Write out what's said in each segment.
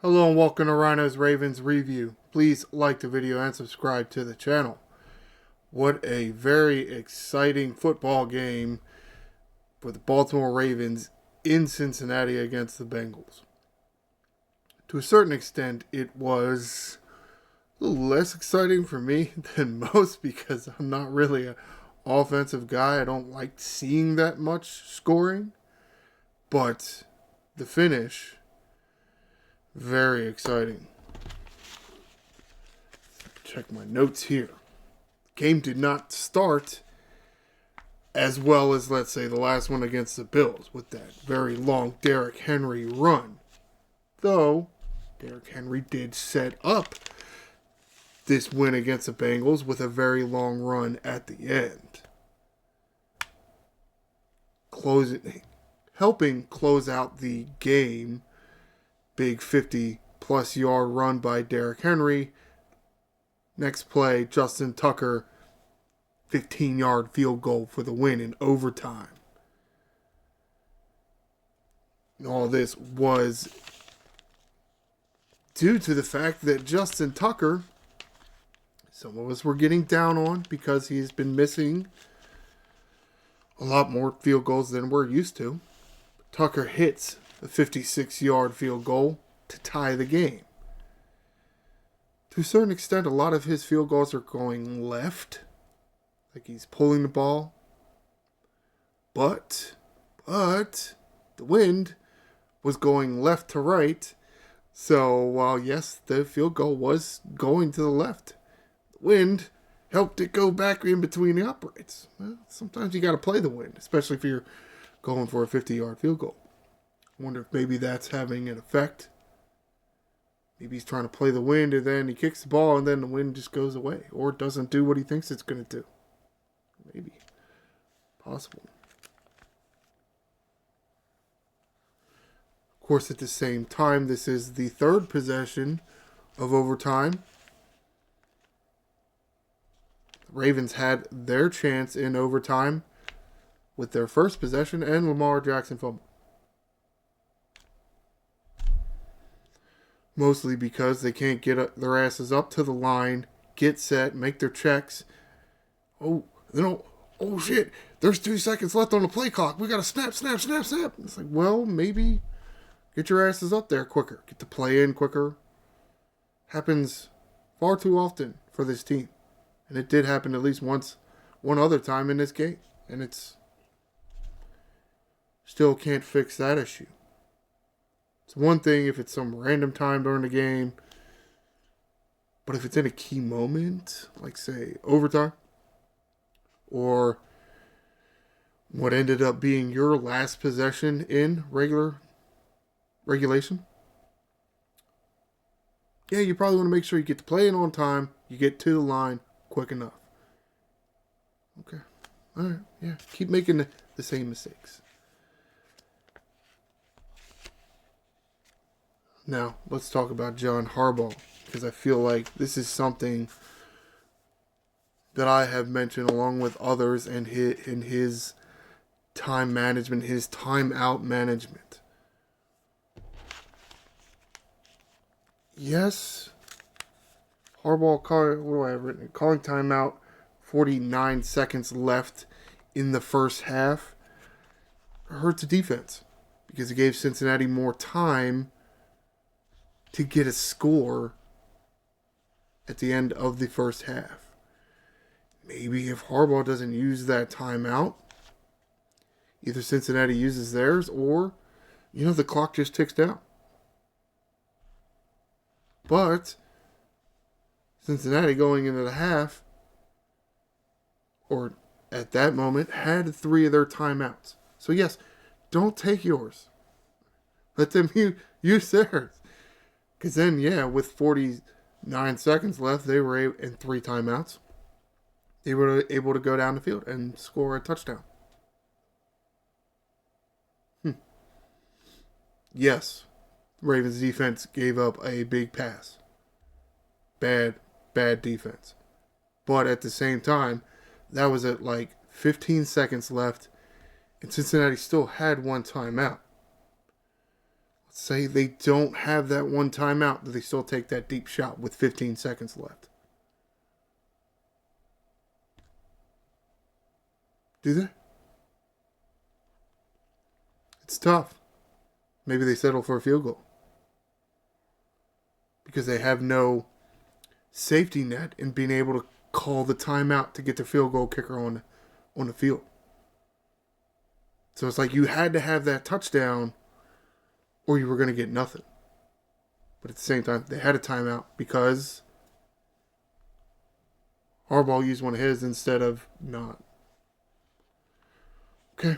Hello and welcome to Ryno's Ravens review. Please like the video and subscribe to the channel. What a very exciting football game for the Baltimore Ravens in Cincinnati against the Bengals. To a certain extent, it was a little less exciting for me than most because I'm not really an offensive guy. I don't like seeing that much scoring. But the finish, very exciting. Check my notes here. Game did not start as well as, let's say, the last one against the Bills with that very long Derrick Henry run. Though, Derrick Henry did set up this win against the Bengals with a very long run at the end. Helping close out the game. Big 50-plus yard run by Derrick Henry. Next play, Justin Tucker, 15-yard field goal for the win in overtime. And all this was due to the fact that Justin Tucker, some of us were getting down on because he's been missing a lot more field goals than we're used to. Tucker hits a 56-yard field goal to tie the game. To a certain extent, a lot of his field goals are going left, like he's pulling the ball. But the wind was going left to right. So while, yes, the field goal was going to the left, the wind helped it go back in between the uprights. Well, sometimes you got to play the wind, especially if you're going for a 50-yard field goal. I wonder if maybe that's having an effect. Maybe he's trying to play the wind and then he kicks the ball and then the wind just goes away. Or it doesn't do what he thinks it's going to do. Maybe. Possible. Of course, at the same time, this is the third possession of overtime. The Ravens had their chance in overtime with their first possession and Lamar Jackson fumble. Mostly because they can't get their asses up to the line, get set, make their checks. Oh shit, there's 2 seconds left on the play clock. We got to snap. It's like, well, maybe get your asses up there quicker. Get the play in quicker. Happens far too often for this team. And it did happen at least one other time in this game. And it's still can't fix that issue. It's one thing if it's some random time during the game, but if it's in a key moment, like say overtime, or what ended up being your last possession in regulation, yeah, you probably want to make sure you get the play in on time, you get to the line quick enough. Okay. All right. Yeah. Keep making the same mistakes. Now, let's talk about John Harbaugh, because I feel like this is something that I have mentioned along with others in his time management, his timeout management. Yes, Harbaugh calling timeout, 49 seconds left in the first half. It hurt the defense because it gave Cincinnati more time to get a score at the end of the first half. Maybe if Harbaugh doesn't use that timeout, either Cincinnati uses theirs or, the clock just ticks down. But Cincinnati going into the half, or at that moment, had 3 of their timeouts. So yes, don't take yours. Let them use theirs. Because then, yeah, with 49 seconds left, they were in 3 timeouts. They were able to go down the field and score a touchdown. Yes, Ravens defense gave up a big pass. Bad defense. But at the same time, that was at like 15 seconds left, and Cincinnati still had 1 timeout. say they don't have that one timeout, do they still take that deep shot with 15 seconds left? Do they? It's tough. Maybe they settle for a field goal because they have no safety net in being able to call the timeout to get the field goal kicker on the field. So it's like you had to have that touchdown or you were going to get nothing. But at the same time, they had a timeout because Harbaugh used one of his instead of not. Okay.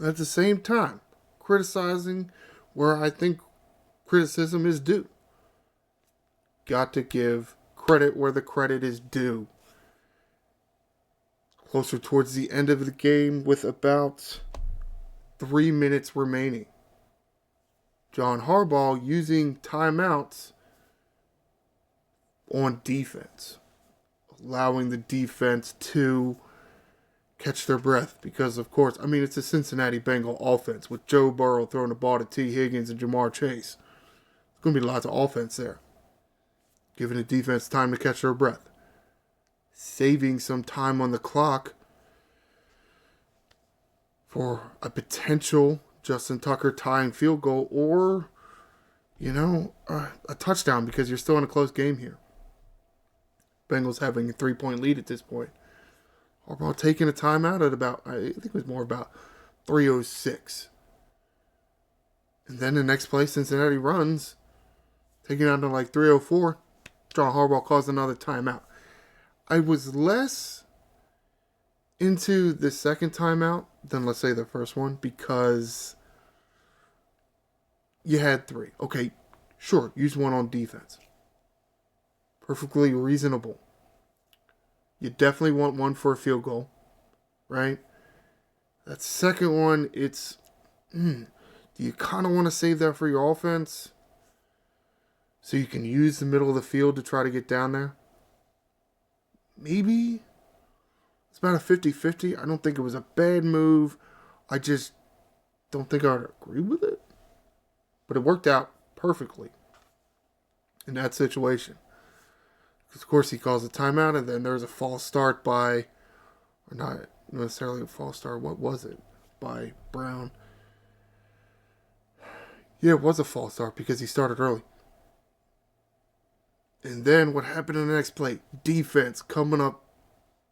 At the same time, criticizing where I think criticism is due. Got to give credit where the credit is due. Closer towards the end of the game with about 3 minutes remaining. John Harbaugh using timeouts on defense. Allowing the defense to catch their breath. Because, of course, I mean, it's a Cincinnati Bengal offense with Joe Burrow throwing the ball to T. Higgins and Jamar Chase. There's going to be lots of offense there. Giving the defense time to catch their breath. Saving some time on the clock for a potential Justin Tucker tying field goal or, a touchdown because you're still in a close game here. Bengals having a 3-point lead at this point. Harbaugh taking a timeout at about, I think it was more about 3:06. And then the next play, Cincinnati runs, taking out to like 3:04. John Harbaugh calls another timeout. I was less into the second timeout than, let's say, the first one because you had 3. Okay, sure, use one on defense. Perfectly reasonable. You definitely want one for a field goal, right? That second one, it's, do you kind of want to save that for your offense so you can use the middle of the field to try to get down there? Maybe. It's about a 50-50. I don't think it was a bad move. I just don't think I would agree with it. But it worked out perfectly in that situation. Because, of course, he calls a timeout, and then there's a false start by, or not necessarily a false start, what was it? By Brown. Yeah, it was a false start because he started early. And then what happened in the next play? Defense coming up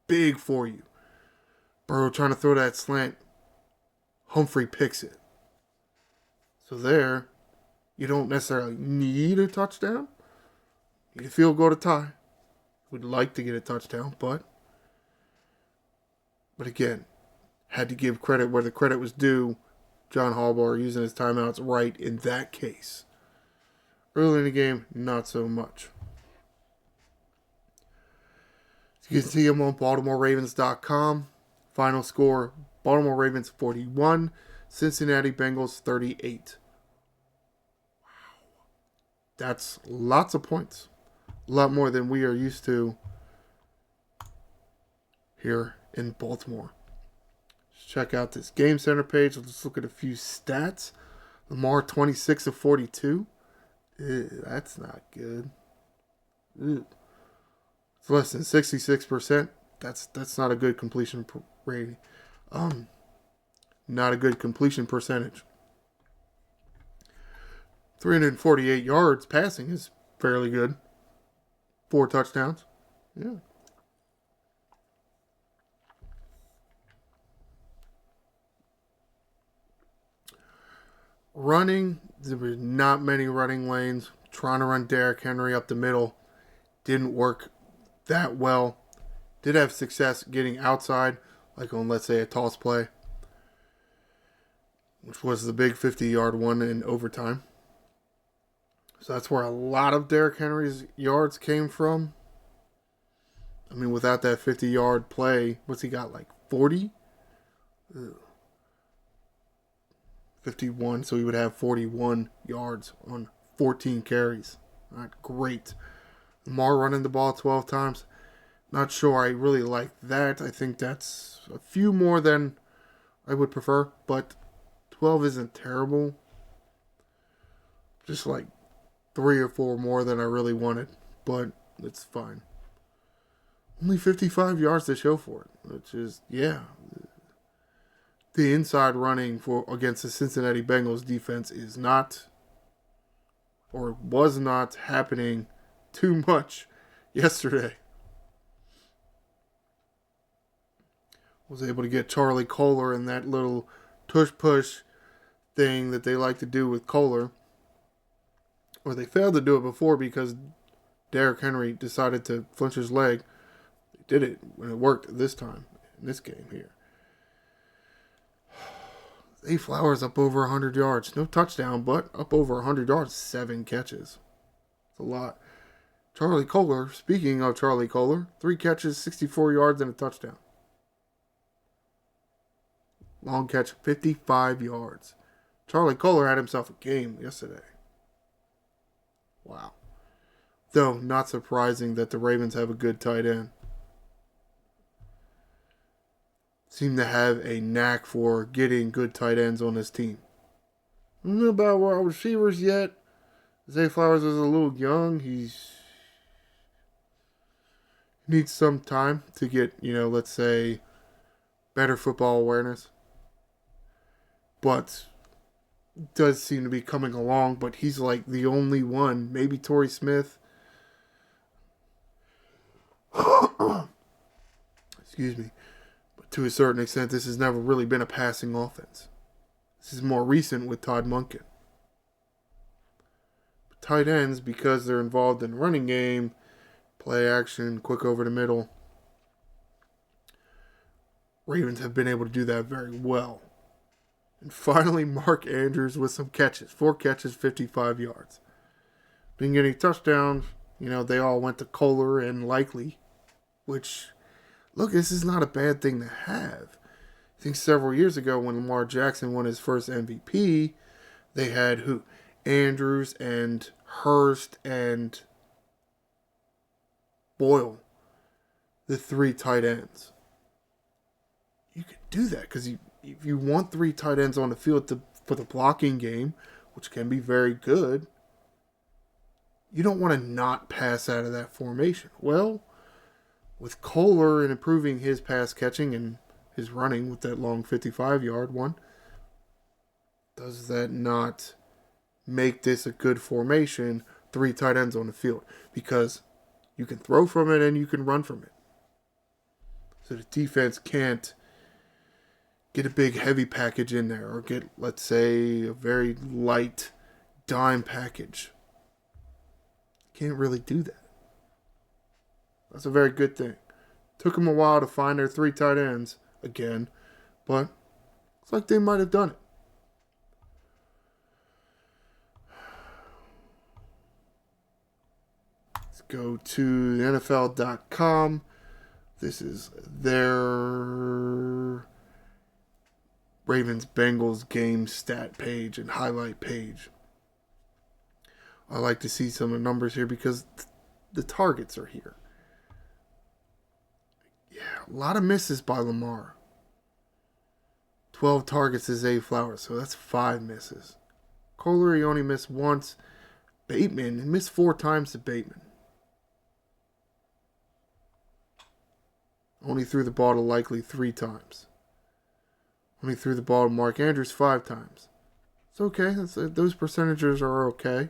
big for you. Burrow trying to throw that slant. Humphrey picks it. So there, you don't necessarily need a touchdown. You need a field goal to tie. Would like to get a touchdown, but again, had to give credit where the credit was due. John Harbaugh using his timeouts right in that case. Early in the game, not so much. You can see him on BaltimoreRavens.com. Final score, Baltimore Ravens 41, Cincinnati Bengals 38. Wow. That's lots of points. A lot more than we are used to here in Baltimore. Let's check out this Game Center page. Let's look at a few stats. Lamar 26 of 42. Ew, that's not good. Ew. It's less than 66%. That's not a good completion rating. Not a good completion percentage. 348 yards passing is fairly good. 4 touchdowns. Yeah. Running, there were not many running lanes. Trying to run Derrick Henry up the middle didn't work that well. Did have success getting outside, like on, let's say, a toss play, which was the big 50-yard one in overtime. So that's where a lot of Derrick Henry's yards came from. I mean, without that 50-yard play, what's he got, like 40? 51, so he would have 41 yards on 14 carries. Not great. Lamar running the ball 12 times. Not sure I really like that. I think that's a few more than I would prefer, but 12 isn't terrible. Just like 3 or 4 more than I really wanted, but it's fine. Only 55 yards to show for it, which is, yeah. The inside running for against the Cincinnati Bengals defense is not, or was not, happening too much yesterday. Was able to get Charlie Kolar in that little tush-push thing that they like to do with Kolar. Or they failed to do it before because Derrick Henry decided to flinch his leg. They did it when it worked this time, in this game here. Zay Flowers up over 100 yards. No touchdown, but up over 100 yards. 7 catches. It's a lot. Charlie Kolar, speaking of Charlie Kolar, 3 catches, 64 yards, and a touchdown. Long catch, 55 yards. Charlie Kolar had himself a game yesterday. Wow. Though, not surprising that the Ravens have a good tight end. Seem to have a knack for getting good tight ends on this team. I don't know about wide receivers yet. Zay Flowers is a little young. He needs some time to get, let's say, better football awareness. But does seem to be coming along, but he's like the only one. Maybe Torrey Smith. Excuse me. But to a certain extent, this has never really been a passing offense. This is more recent with Todd Monken. But tight ends, because they're involved in running game, play action, quick over the middle, Ravens have been able to do that very well. And finally, Mark Andrews with some catches. 4 catches, 55 yards. Been getting touchdowns. They all went to Kolar and Likely. Which, look, this is not a bad thing to have. I think several years ago when Lamar Jackson won his first MVP, they had who? Andrews and Hurst and Boyle. The 3 tight ends. You could do that because if you want 3 tight ends on the field for the blocking game, which can be very good, you don't want to not pass out of that formation. Well, with Kolar and improving his pass catching and his running with that long 55-yard one, does that not make this a good formation? 3 tight ends on the field. Because you can throw from it and you can run from it. So the defense can't get a big heavy package in there or get, let's say, a very light dime package. Can't really do that. That's a very good thing. Took them a while to find their 3 tight ends again, but it's like they might have done it. Let's go to NFL.com. This is their Ravens-Bengals game stat page and highlight page. I like to see some of the numbers here because the targets are here. Yeah, a lot of misses by Lamar. 12 targets to Zay Flowers, so that's 5 misses. Kolar, he only missed once. Bateman, he missed 4 times to Bateman. Only threw the ball to Likely 3 times. Only threw the ball to Mark Andrews 5 times. It's okay. Those percentages are okay.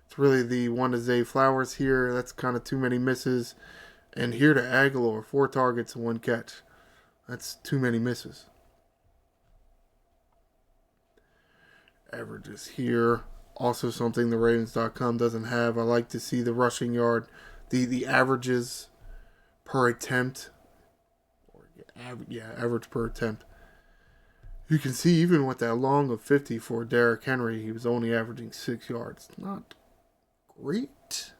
It's really the one to Zay Flowers here. That's kind of too many misses. And here to Aguilar, 4 targets and 1 catch. That's too many misses. Averages here. Also something the Ravens.com doesn't have. I like to see the rushing yard. The averages per attempt. Average per attempt. You can see even with that long of 50 for Derrick Henry, he was only averaging 6 yards. Not great.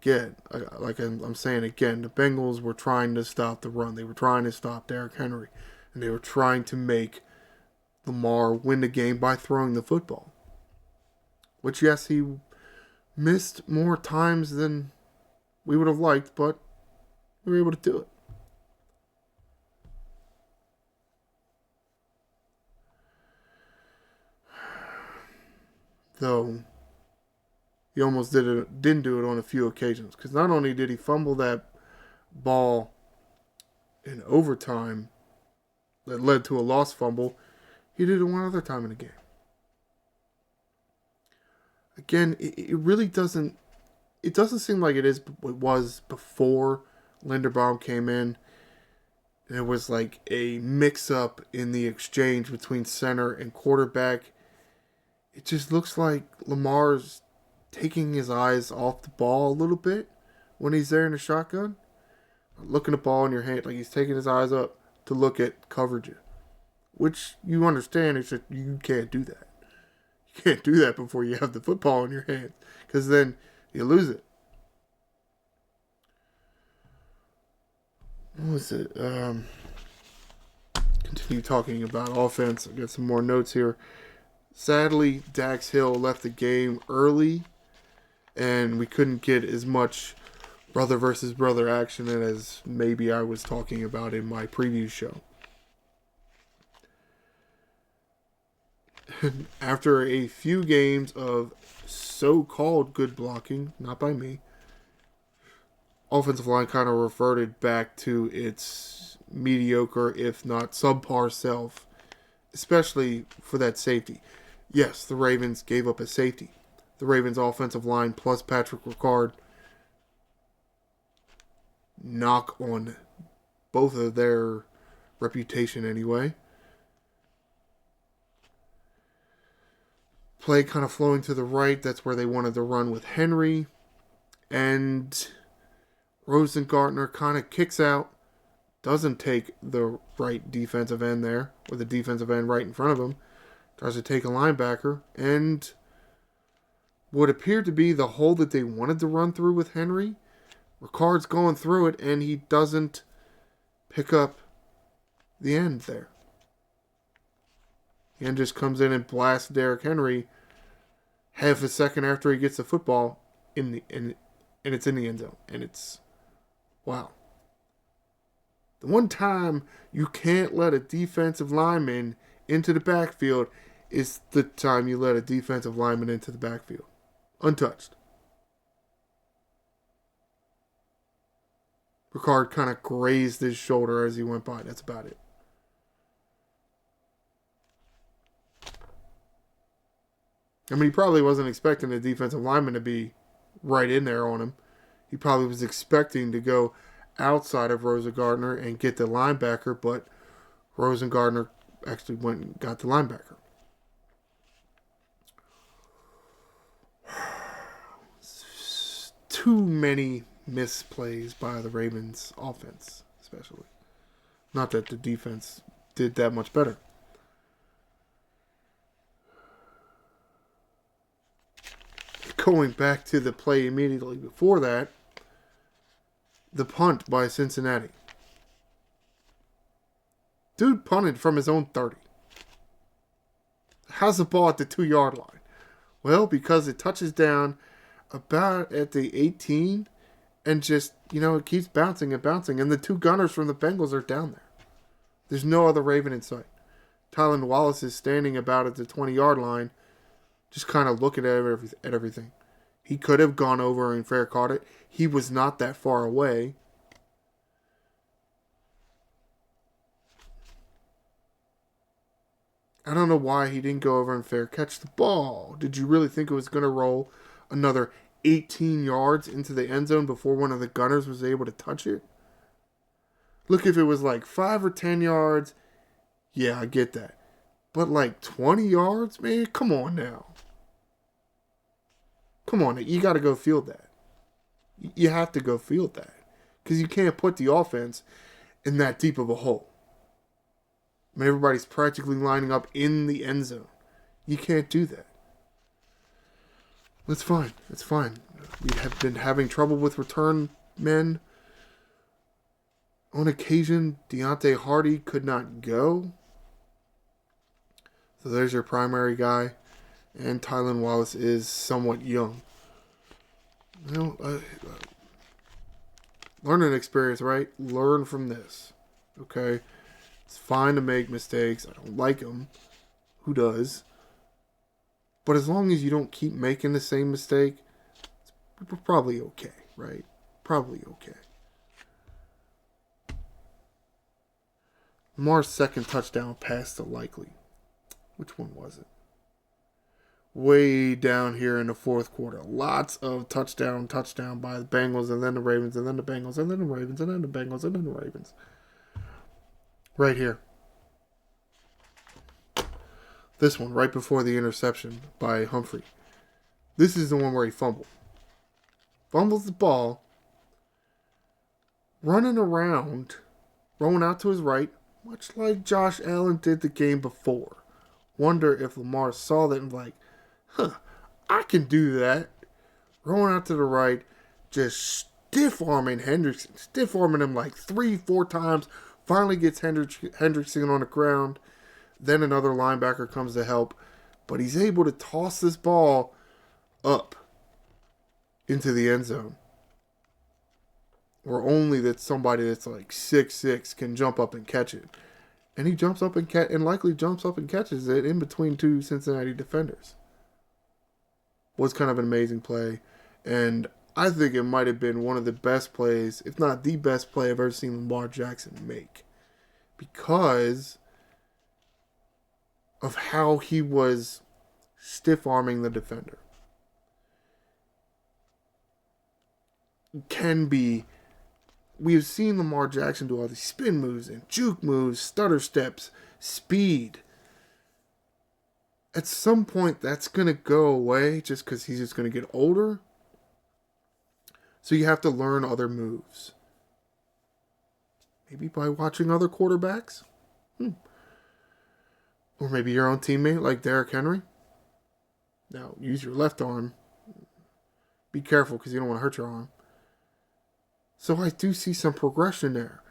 I'm saying again, the Bengals were trying to stop the run. They were trying to stop Derrick Henry. And they were trying to make Lamar win the game by throwing the football. Which, yes, he missed more times than we would have liked, but we were able to do it. though he almost didn't do it on a few occasions. Because not only did he fumble that ball in overtime that led to a lost fumble, he did it one other time in the game. Again, it really doesn't. It doesn't seem like it was before Linderbaum came in. And it was like a mix-up in the exchange between center and quarterback. It just looks like Lamar's taking his eyes off the ball a little bit when he's there in the shotgun. Looking at the ball in your hand, like he's taking his eyes up to look at coverage. Which you understand, it's just you can't do that. You can't do that before you have the football in your hand, because then you lose it. What was it? Continue talking about offense. I got some more notes here. Sadly, Dax Hill left the game early, and we couldn't get as much brother versus brother action as maybe I was talking about in my preview show. After a few games of so-called good blocking, not by me, offensive line kind of reverted back to its mediocre, if not subpar self, especially for that safety. Yes, the Ravens gave up a safety. The Ravens offensive line plus Patrick Ricard knock on both of their reputation anyway. Play kind of flowing to the right. That's where they wanted to run with Henry. And Rosengartner kind of kicks out. Doesn't take the right defensive end there. Or the defensive end right in front of him. Tries to take a linebacker. And what appeared to be the hole that they wanted to run through with Henry. Ricard's going through it. And he doesn't pick up the end there. The end just comes in and blasts Derrick Henry half a second after he gets the football and it's in the end zone. And it's, wow. The one time you can't let a defensive lineman into the backfield is the time you let a defensive lineman into the backfield. Untouched. Ricard kind of grazed his shoulder as he went by. That's about it. I mean, he probably wasn't expecting the defensive lineman to be right in there on him. He probably was expecting to go outside of Rosengartner and get the linebacker, but Rosengartner actually went and got the linebacker. Too many misplays by the Ravens offense, especially. Not that the defense did that much better. Going back to the play immediately before that, the punt by Cincinnati. Dude punted from his own 30. How's the ball at the 2-yard line? Well, because it touches down about at the 18 and just, it keeps bouncing and bouncing. And the two gunners from the Bengals are down there. There's no other Raven in sight. Tylan Wallace is standing about at the 20-yard line, just kind of looking at everything. He could have gone over and fair caught it. He was not that far away. I don't know why he didn't go over and fair catch the ball. Did you really think it was going to roll another 18 yards into the end zone before one of the gunners was able to touch it? Look, if it was like 5 or 10 yards, yeah, I get that. But like 20 yards, man, come on now. Come on, you got to go field that. You have to go field that. Because you can't put the offense in that deep of a hole. I mean, everybody's practically lining up in the end zone. You can't do that. That's fine. That's fine. We have been having trouble with return men. On occasion, Deontay Hardy could not go. So there's your primary guy. And Tylan Wallace is somewhat young. Learning experience, right? Learn from this. Okay? It's fine to make mistakes. I don't like them. Who does? But as long as you don't keep making the same mistake, we're probably okay, right? Probably okay. Lamar's second touchdown pass to Likely. Which one was it? Way down here in the fourth quarter. Lots of touchdown by the Bengals, and then the Ravens, and then the Bengals, and then the Ravens, and then the Bengals, and then the Ravens. Right here. This one, right before the interception by Humphrey. This is the one where he fumbled. Fumbles the ball. Running around. Rolling out to his right. Much like Josh Allen did the game before. Wonder if Lamar saw that and like, I can do that. Rolling out to the right. Just stiff-arming Hendrickson. Stiff-arming him like 3-4 times. Finally gets Hendrickson on the ground. Then another linebacker comes to help. But he's able to toss this ball up into the end zone. Or only that somebody that's like 6'6" can jump up and catch it. And he jumps up and likely jumps up and catches it in between two Cincinnati defenders. Was kind of an amazing play. And I think it might have been one of the best plays, if not the best play I've ever seen Lamar Jackson make. Because of how he was stiff-arming the defender. We've seen Lamar Jackson do all these spin moves and juke moves, stutter steps, speed. At some point, that's going to go away just because he's just going to get older. So you have to learn other moves. Maybe by watching other quarterbacks. Or maybe your own teammate like Derrick Henry. Now, use your left arm. Be careful because you don't want to hurt your arm. So I do see some progression there.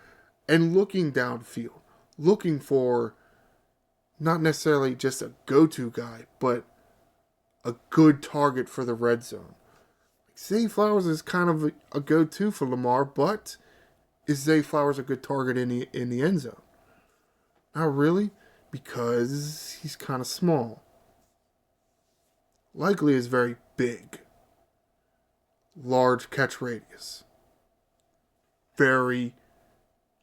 And looking downfield. Looking for not necessarily just a go-to guy, but a good target for the red zone. Zay Flowers is kind of a go-to for Lamar, but is Zay Flowers a good target in the end zone? Not really, because he's kind of small. Likely is very big. Large catch radius. Very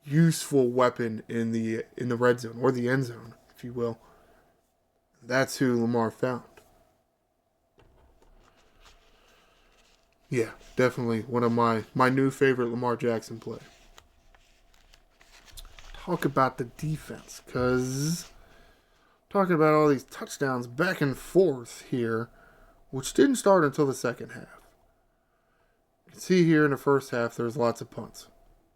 useful weapon in the red zone, or the end zone, if you will. That's who Lamar found. Yeah, definitely one of my new favorite Lamar Jackson play. Talk about the defense, because talking about all these touchdowns back and forth here, which didn't start until the second half. You can see here in the first half, there's lots of punts.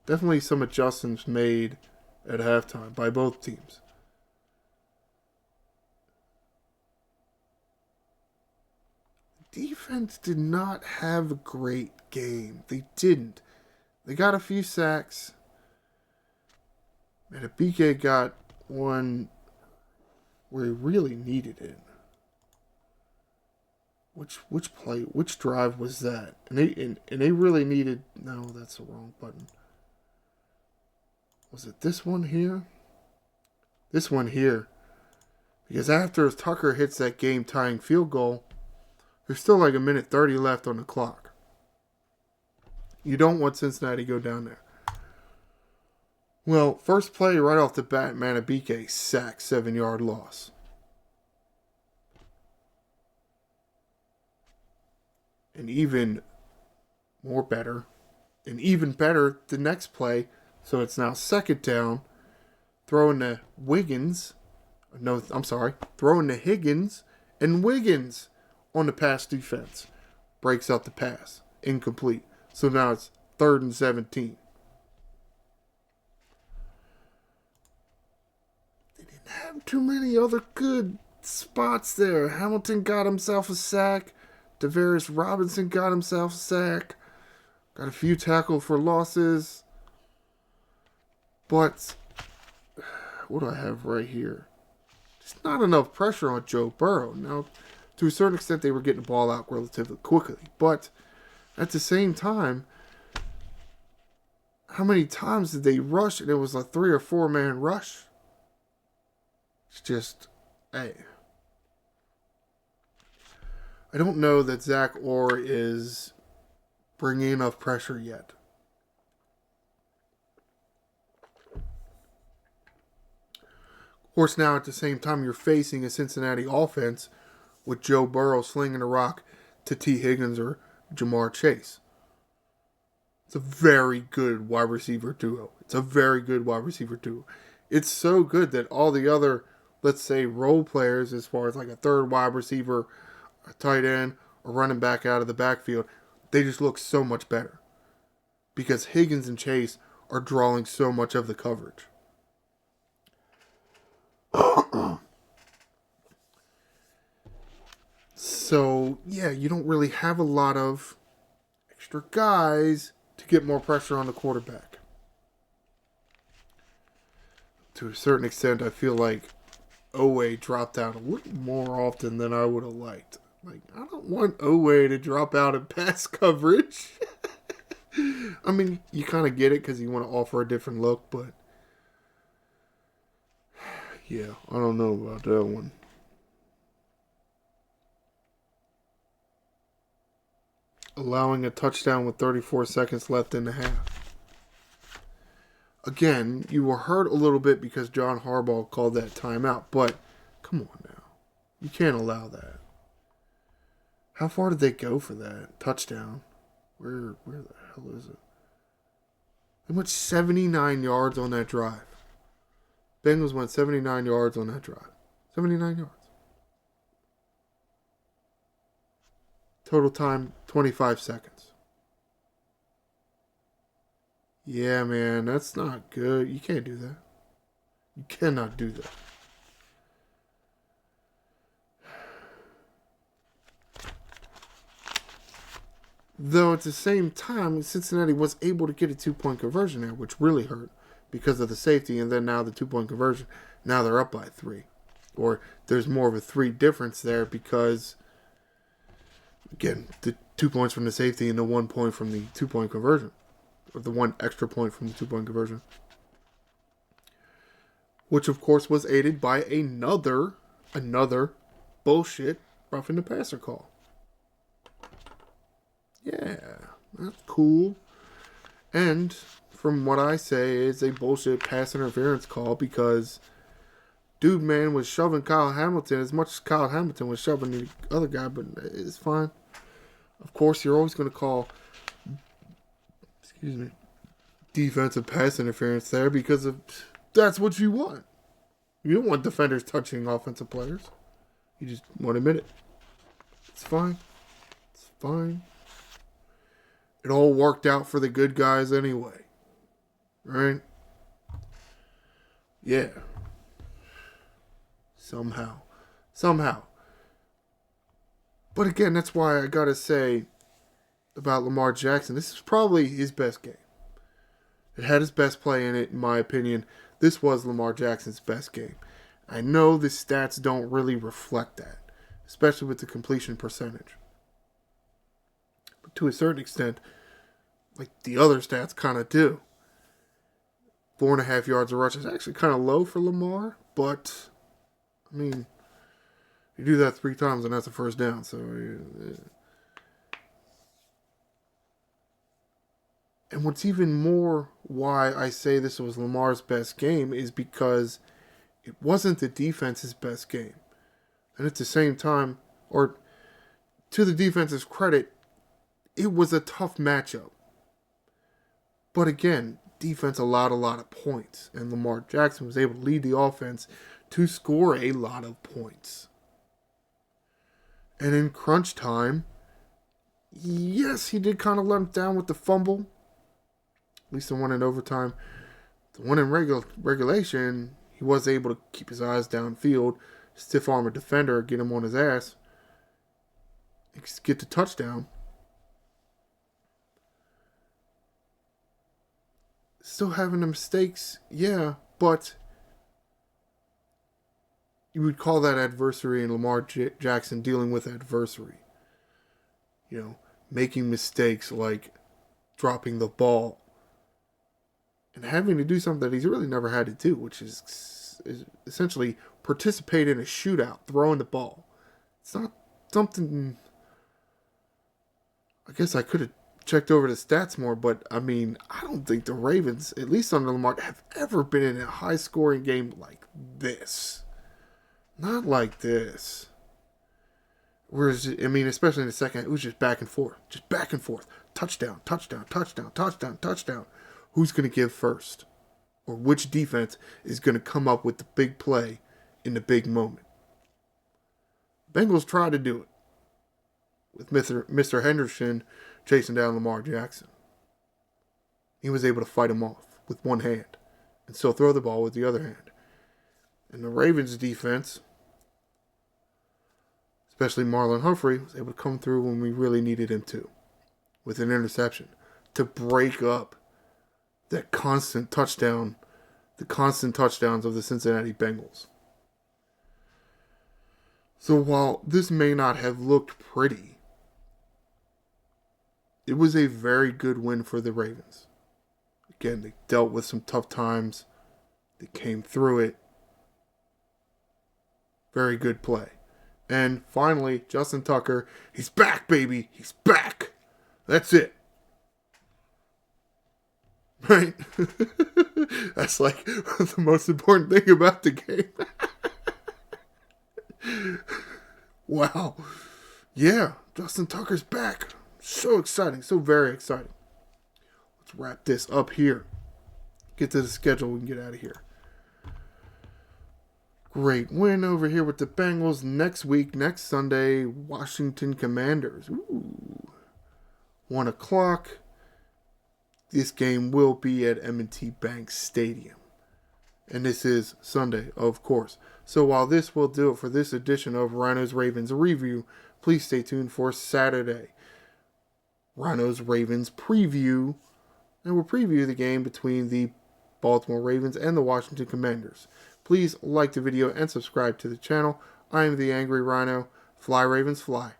Definitely some adjustments made at halftime by both teams. Defense did not have a great game. They didn't. They got a few sacks. And BK got one where he really needed it. Which drive was that? And they really needed. No, that's the wrong button. Was it this one here? This one here. Because after Tucker hits that game-tying field goal, there's still like 1:30 left on the clock. You don't want Cincinnati to go down there. Well, first play right off the bat, Manabike sack, 7-yard loss. And even better, the next play, so it's now second down, throwing to Higgins, and Wiggins on the pass defense. Breaks out the pass. Incomplete. So now it's 3rd and 17. They didn't have too many other good spots there. Hamilton got himself a sack. Devaris Robinson got himself a sack. Got a few tackle for losses. But what do I have right here? Just not enough pressure on Joe Burrow. Now, to a certain extent, they were getting the ball out relatively quickly. But at the same time, how many times did they rush? And it was a 3 or 4 man rush. It's just, hey. I don't know that Zach Orr is bringing enough pressure yet. Of course, now at the same time, you're facing a Cincinnati offense with Joe Burrow slinging a rock to T. Higgins or Jamar Chase. It's a very good wide receiver duo. It's so good that all the other, let's say, role players, as far as like a third wide receiver, a tight end, or running back out of the backfield, they just look so much better. Because Higgins and Chase are drawing so much of the coverage. So, yeah, you don't really have a lot of extra guys to get more pressure on the quarterback. To a certain extent, I feel like Owe dropped out a little more often than I would have liked. Like, I don't want Owe to drop out in pass coverage. I mean, you kind of get it because you want to offer a different look, but yeah, I don't know about that one. Allowing a touchdown with 34 seconds left in the half. Again, you were hurt a little bit because John Harbaugh called that timeout, but come on now. You can't allow that. How far did they go for that touchdown? Where the hell is it? They went 79 yards on that drive. Bengals went 79 yards on that drive. 79 yards. Total time, 25 seconds. Yeah, man, that's not good. You can't do that. You cannot do that. Though at the same time, Cincinnati was able to get a 2-point conversion there, which really hurt because of the safety, and then now the 2-point conversion. Now they're up by 3. Or there's more of a 3 difference there because, again, the 2 points from the safety and the 1 point from the 2-point conversion. Or the 1 extra point from the 2-point conversion. Which, of course, was aided by another bullshit roughing the passer call. Yeah, that's cool. And from what I say, it's a bullshit pass interference call because dude, man, was shoving Kyle Hamilton as much as Kyle Hamilton was shoving the other guy, but it's fine. Of course, you're always going to call, defensive pass interference there because that's what you want. You don't want defenders touching offensive players. You just want to admit it. It's fine. It's fine. It all worked out for the good guys anyway. Right? Yeah. Somehow. But again, that's why I gotta say about Lamar Jackson, this is probably his best game. It had his best play in it, in my opinion. This was Lamar Jackson's best game. I know the stats don't really reflect that, especially with the completion percentage. But to a certain extent, like the other stats kind of do. 4.5 yards a rush is actually kind of low for Lamar, but I mean, you do that 3 times and that's a first down. So, and what's even more why I say this was Lamar's best game is because it wasn't the defense's best game. And at the same time, or to the defense's credit, it was a tough matchup. But again, defense allowed a lot of points, and Lamar Jackson was able to lead the offense to score a lot of points. And in crunch time, yes, he did kind of let him down with the fumble. At least the one in overtime. The one in regulation, he was able to keep his eyes downfield, stiff arm a defender, get him on his ass, get the touchdown. Still having the mistakes, yeah, but you would call that adversary and Lamar Jackson dealing with adversary. You know, making mistakes like dropping the ball and having to do something that he's really never had to do, which is essentially participate in a shootout, throwing the ball. It's not something I guess I could have checked over the stats more, but I mean, I don't think the Ravens, at least under Lamar, have ever been in a high-scoring game like this. Not like this. Whereas, I mean, especially in the second, it was just back and forth. Just back and forth. Touchdown, touchdown, touchdown, touchdown, touchdown. Who's going to give first? Or which defense is going to come up with the big play in the big moment? Bengals tried to do it with Mr. Henderson chasing down Lamar Jackson. He was able to fight him off with one hand and still throw the ball with the other hand. And the Ravens defense, especially Marlon Humphrey, was able to come through when we really needed him to, with an interception, to break up that constant touchdown, the constant touchdowns of the Cincinnati Bengals. So while this may not have looked pretty, it was a very good win for the Ravens. Again, they dealt with some tough times. They came through it. Very good play. And finally, Justin Tucker, he's back, baby. He's back. That's it. Right? That's like the most important thing about the game. Wow. Yeah, Justin Tucker's back. So exciting. So very exciting. Let's wrap this up here. Get to the schedule. We can get out of here. Great win over here with the Bengals. Next week, next Sunday, Washington Commanders. Ooh. 1 o'clock. This game will be at M&T Bank Stadium. And this is Sunday, of course. So while this will do it for this edition of Ryno's Ravens Review, please stay tuned for Saturday. Ryno's Ravens Preview. And we'll preview the game between the Baltimore Ravens and the Washington Commanders. Please like the video and subscribe to the channel. I am the Angry Ryno. Fly Ravens fly.